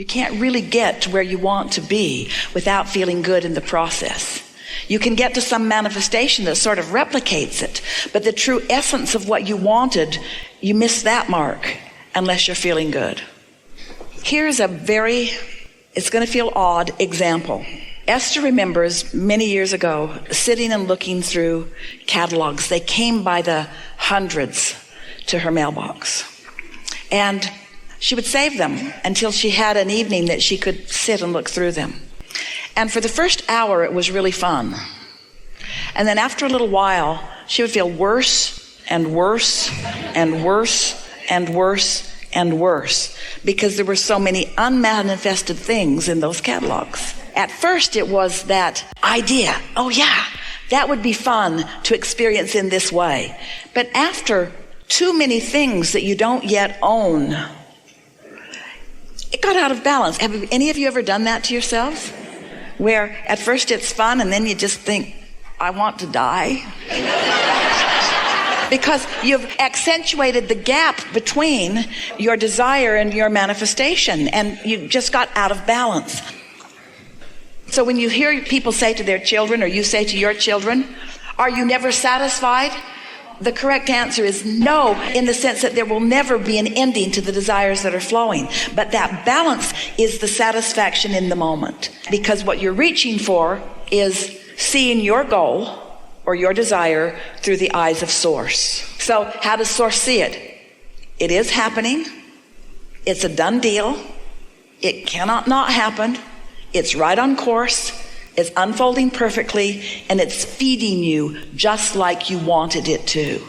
You can't really get to where you want to be without feeling good in the process. You can get to some manifestation that sort of replicates it, but the true essence of what you wanted, you miss that mark unless you're feeling good. Here's it's going to feel odd example. Esther remembers many years ago sitting and looking through catalogs. They came by the hundreds to her mailbox. And she would save them until she had an evening that she could sit and look through them. And for the first hour, it was really fun. And then after a little while, she would feel worse and worse and worse and worse and worse because there were so many unmanifested things in those catalogs. At first, it was that idea, oh yeah, that would be fun to experience in this way. But after too many things that you don't yet own, it got out of balance. Have any of you ever done that to yourselves? Where at first it's fun and then you just think, I want to die. Because you've accentuated the gap between your desire and your manifestation, and you just got out of balance. So when you hear people say to their children, or you say to your children, are you never satisfied? The correct answer is no, in the sense that there will never be an ending to the desires that are flowing. But that balance is the satisfaction in the moment. Because what you're reaching for is seeing your goal or your desire through the eyes of Source. So how does Source see it? It is happening. It's a done deal. It cannot not happen. It's right on course. It's unfolding perfectly, and it's feeding you just like you wanted it to.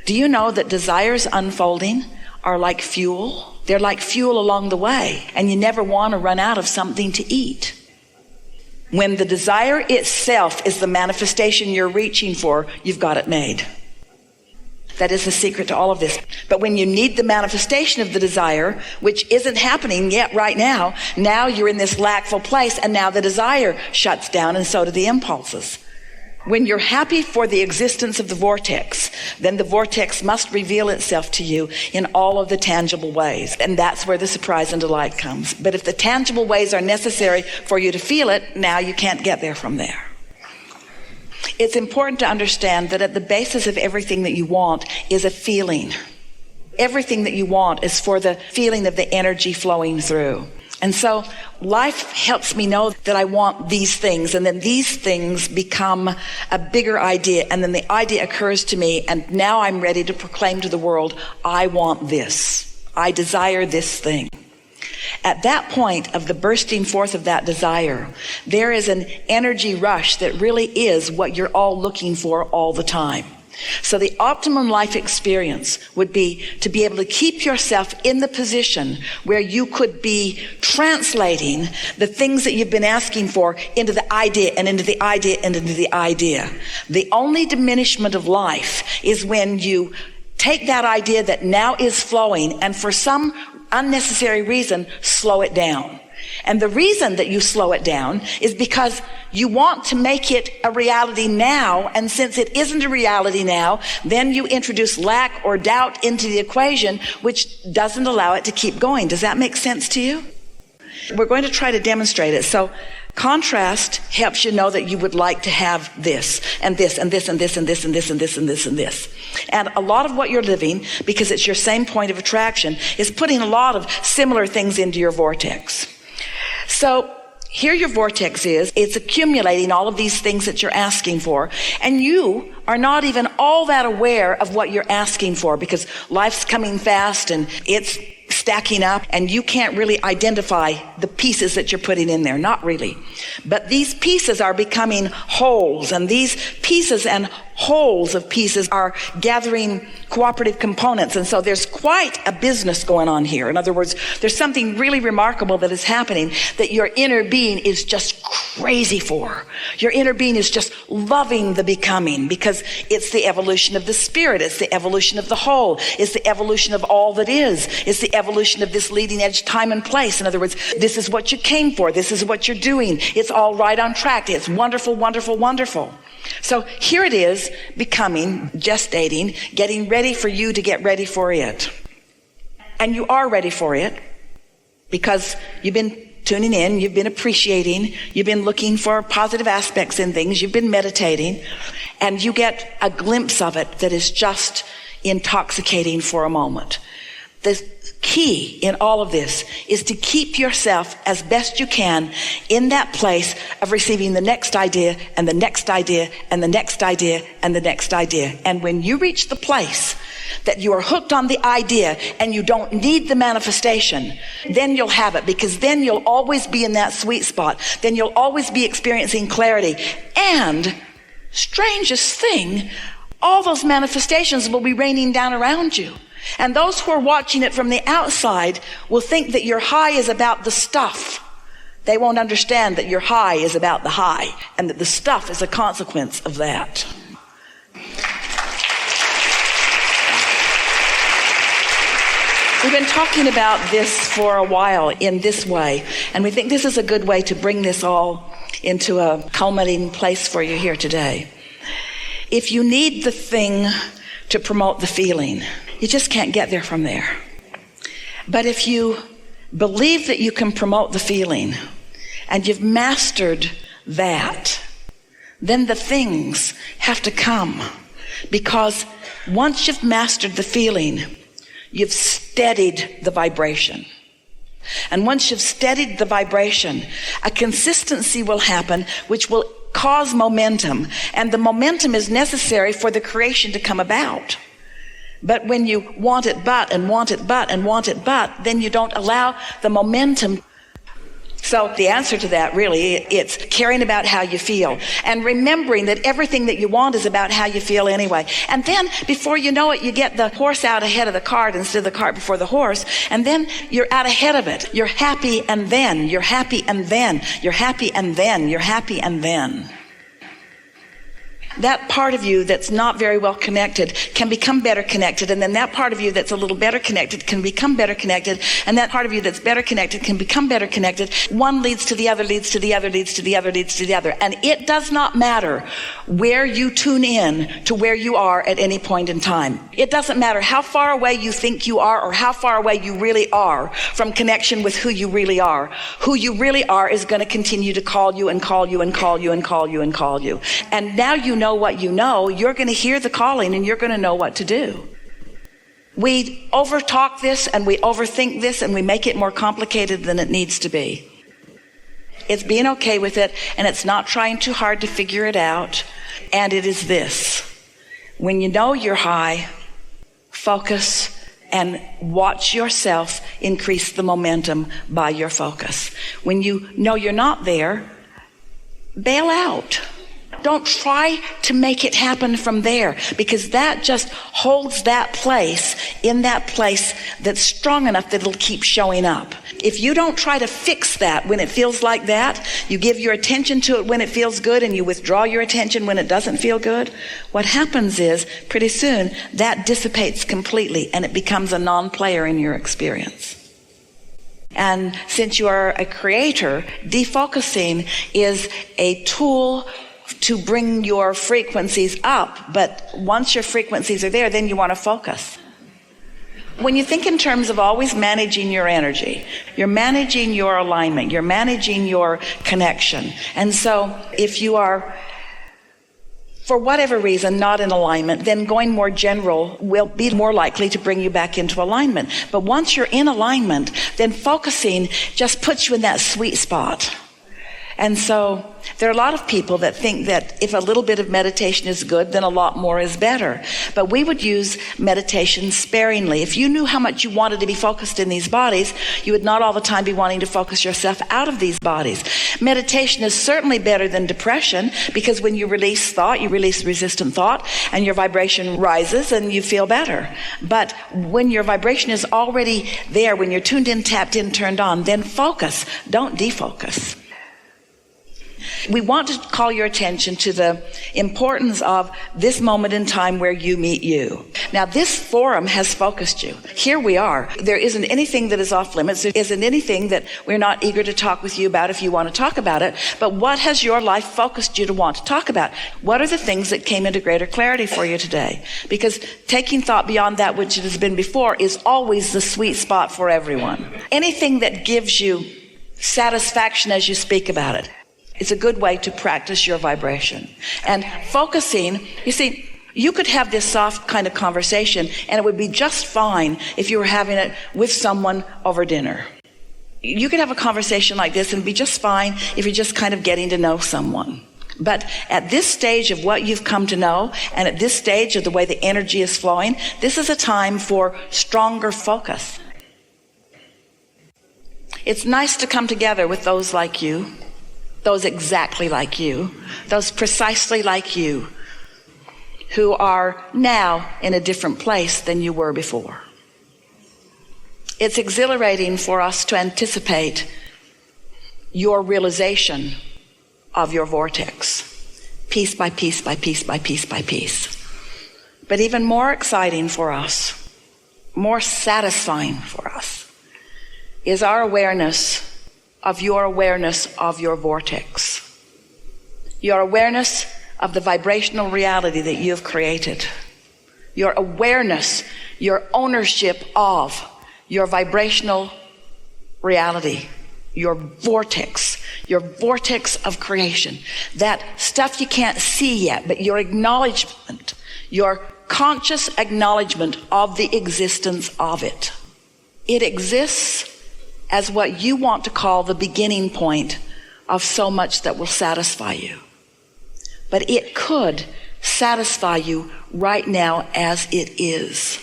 Do you know that desires unfolding are like fuel? They're like fuel along the way, and you never want to run out of something to eat. When the desire itself is the manifestation you're reaching for, you've got it made. That is the secret to all of this. But when you need the manifestation of the desire, which isn't happening yet right now you're in this lackful place, and now the desire shuts down, and so do the impulses. When you're happy for the existence of the vortex, then the vortex must reveal itself to you in all of the tangible ways. And that's where the surprise and delight comes. But if the tangible ways are necessary for you to feel it, now you can't get there from there. It's important to understand that at the basis of everything that you want is a feeling. Everything that you want is for the feeling of the energy flowing through. And so life helps me know that I want these things, and then these things become a bigger idea, and then the idea occurs to me, and now I'm ready to proclaim to the world, I want this. I desire this thing. At that point of the bursting forth of that desire, there is an energy rush that really is what you're all looking for all the time. So the optimum life experience would be to be able to keep yourself in the position where you could be translating the things that you've been asking for into the idea and into the idea and into the idea. The only diminishment of life is when you take that idea that now is flowing and for some unnecessary reason, slow it down. And the reason that you slow it down is because you want to make it a reality now, and since it isn't a reality now, then you introduce lack or doubt into the equation, which doesn't allow it to keep going. Does that make sense to you? We're going to try to demonstrate it. So contrast helps you know that you would like to have this and this and this and this and this and this and this and this and this. And a lot of what you're living, because it's your same point of attraction, is putting a lot of similar things into your vortex. So here your vortex is, it's accumulating all of these things that you're asking for, and you are not even all that aware of what you're asking for because life's coming fast and it's stacking up, and you can't really identify the pieces that you're putting in there, not really. But these pieces are becoming wholes, and these pieces and wholes of pieces are gathering cooperative components, and so there's quite a business going on here. In other words, there's something really remarkable that is happening that your inner being is just crazy for. Your inner being is just loving the becoming, because it's the evolution of the spirit, it's the evolution of the whole, it's the evolution of all that is, it's the evolution of this leading edge time and place. In other words, this is what you came for, this is what you're doing, it's all right on track, it's wonderful, wonderful, wonderful. So here it is, becoming, gestating, getting ready for you to get ready for it. And you are ready for it. because you've been tuning in, you've been appreciating, you've been looking for positive aspects in things, you've been meditating, and you get a glimpse of it that is just intoxicating for a moment. The key in all of this is to keep yourself as best you can in that place of receiving the next idea and the next idea and the next idea and the next idea. And when you reach the place that you are hooked on the idea and you don't need the manifestation, then you'll have it, because then you'll always be in that sweet spot. Then you'll always be experiencing clarity. And strangest thing, all those manifestations will be raining down around you. And those who are watching it from the outside will think that your high is about the stuff. They won't understand that your high is about the high, and that the stuff is a consequence of that. We've been talking about this for a while in this way, and we think this is a good way to bring this all into a culminating place for you here today. If you need the thing to promote the feeling, you just can't get there from there. But if you believe that you can promote the feeling and you've mastered that, then the things have to come. Because once you've mastered the feeling, you've steadied the vibration. And once you've steadied the vibration, a consistency will happen which will cause momentum. And the momentum is necessary for the creation to come about. But when you want it but, and want it but, and want it but, then you don't allow the momentum. So the answer to that really, it's caring about how you feel and remembering that everything that you want is about how you feel anyway. And then before you know it, you get the horse out ahead of the cart instead of the cart before the horse. And then you're out ahead of it. You're happy and then, you're happy and then, you're happy and then, you're happy and then. That part of you that's not very well connected can become better connected, and then that part of you that's a little better connected can become better connected, and that part of you that's better connected can become better connected. One leads to the other, leads to the other, leads to the other, leads to the other. And it does not matter where you tune in to where you are at any point in time. It doesn't matter how far away you think you are or how far away you really are from connection with who you really are. Who you really are is going to continue to call you and call you and call you and call you and call you. And now you know what you know, you're going to hear the calling and you're going to know what to do. We overtalk this and we overthink this and we make it more complicated than it needs to be. It's being okay with it, and it's not trying too hard to figure it out. And it is this: when you know you're high, focus and watch yourself increase the momentum by your focus. When you know you're not there, bail out. Don't try to make it happen from there, because that just holds that place in that place that's strong enough that it'll keep showing up. If you don't try to fix that when it feels like that, you give your attention to it when it feels good and you withdraw your attention when it doesn't feel good, what happens is pretty soon that dissipates completely and it becomes a non-player in your experience. And since you are a creator, defocusing is a tool to bring your frequencies up. But once your frequencies are there, then you want to focus. When you think in terms of always managing your energy, you're managing your alignment, you're managing your connection. And so if you are, for whatever reason, not in alignment, then going more general will be more likely to bring you back into alignment. But once you're in alignment, then focusing just puts you in that sweet spot. And so there are a lot of people that think that if a little bit of meditation is good, then a lot more is better. But we would use meditation sparingly. If you knew how much you wanted to be focused in these bodies, you would not all the time be wanting to focus yourself out of these bodies. Meditation is certainly better than depression, because when you release thought, you release resistant thought, and your vibration rises and you feel better. But when your vibration is already there, when you're tuned in, tapped in, turned on, then focus. Don't defocus. We want to call your attention to the importance of this moment in time where you meet you. Now, this forum has focused you. Here we are. There isn't anything that is off limits. There isn't anything that we're not eager to talk with you about if you want to talk about it. But what has your life focused you to want to talk about? What are the things that came into greater clarity for you today? Because taking thought beyond that which it has been before is always the sweet spot for everyone. Anything that gives you satisfaction as you speak about it, it's a good way to practice your vibration. And focusing, you see, you could have this soft kind of conversation and it would be just fine if you were having it with someone over dinner. You could have a conversation like this and be just fine if you're just kind of getting to know someone. But at this stage of what you've come to know, and at this stage of the way the energy is flowing, this is a time for stronger focus. It's nice to come together with those like you, those exactly like you, those precisely like you, who are now in a different place than you were before. It's exhilarating for us to anticipate your realization of your vortex, piece by piece by piece by piece by piece. But even more exciting for us, more satisfying for us, is our awareness of your vortex. Your awareness of the vibrational reality that you have created. Your awareness, your ownership of your vibrational reality, your vortex of creation. That stuff you can't see yet, but your acknowledgement, your conscious acknowledgement of the existence of it. It exists as what you want to call the beginning point of so much that will satisfy you. But it could satisfy you right now as it is.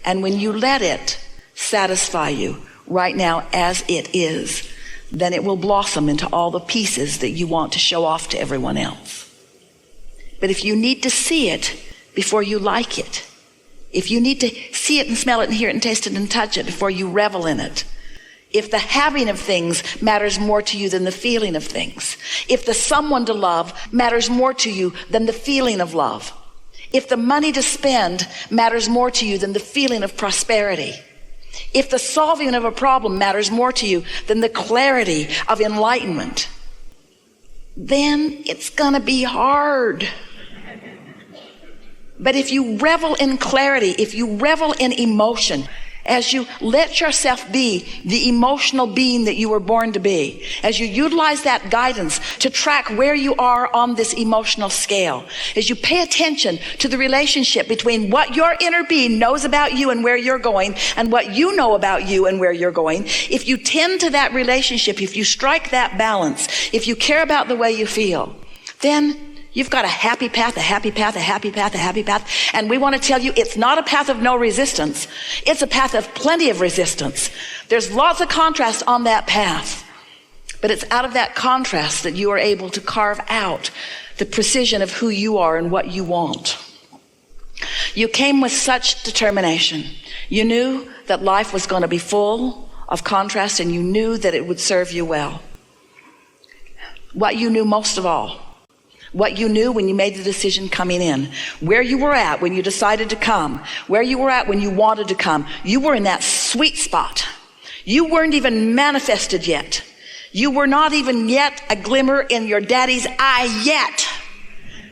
And when you let it satisfy you right now as it is, then it will blossom into all the pieces that you want to show off to everyone else. But if you need to see it before you like it, if you need to see it and smell it and hear it and taste it and touch it before you revel in it, if the having of things matters more to you than the feeling of things, if the someone to love matters more to you than the feeling of love, if the money to spend matters more to you than the feeling of prosperity, if the solving of a problem matters more to you than the clarity of enlightenment, then it's gonna be hard. But if you revel in clarity, if you revel in emotion, as you let yourself be the emotional being that you were born to be, as you utilize that guidance to track where you are on this emotional scale, as you pay attention to the relationship between what your inner being knows about you and where you're going and what you know about you and where you're going, if you tend to that relationship, if you strike that balance, if you care about the way you feel, then you've got a happy path, a happy path, a happy path, a happy path. And we want to tell you it's not a path of no resistance. It's a path of plenty of resistance. There's lots of contrast on that path. But it's out of that contrast that you are able to carve out the precision of who you are and what you want. You came with such determination. You knew that life was going to be full of contrast and you knew that it would serve you well. What you knew most of all, what you knew when you made the decision coming in, where you were at when you decided to come, where you were at when you wanted to come, you were in that sweet spot. You weren't even manifested yet. You were not even yet a glimmer in your daddy's eye yet.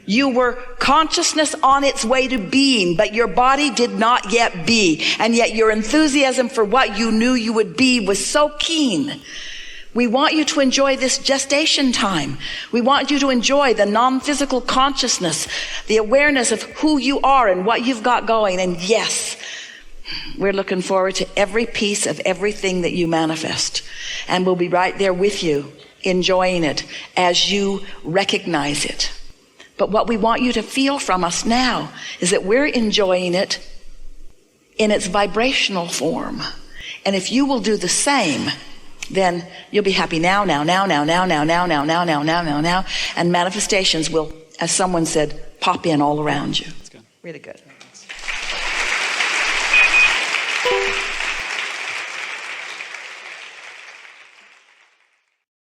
You were consciousness on its way to being, but your body did not yet be. And yet your enthusiasm for what you knew you would be was so keen. We want you to enjoy this gestation time. We want you to enjoy the non-physical consciousness, the awareness of who you are and what you've got going. And yes, we're looking forward to every piece of everything that you manifest. And we'll be right there with you, enjoying it as you recognize it. But what we want you to feel from us now is that we're enjoying it in its vibrational form. And if you will do the same, then you'll be happy now, and manifestations will, as someone said, pop in all around you. That's good. Really good. Thanks.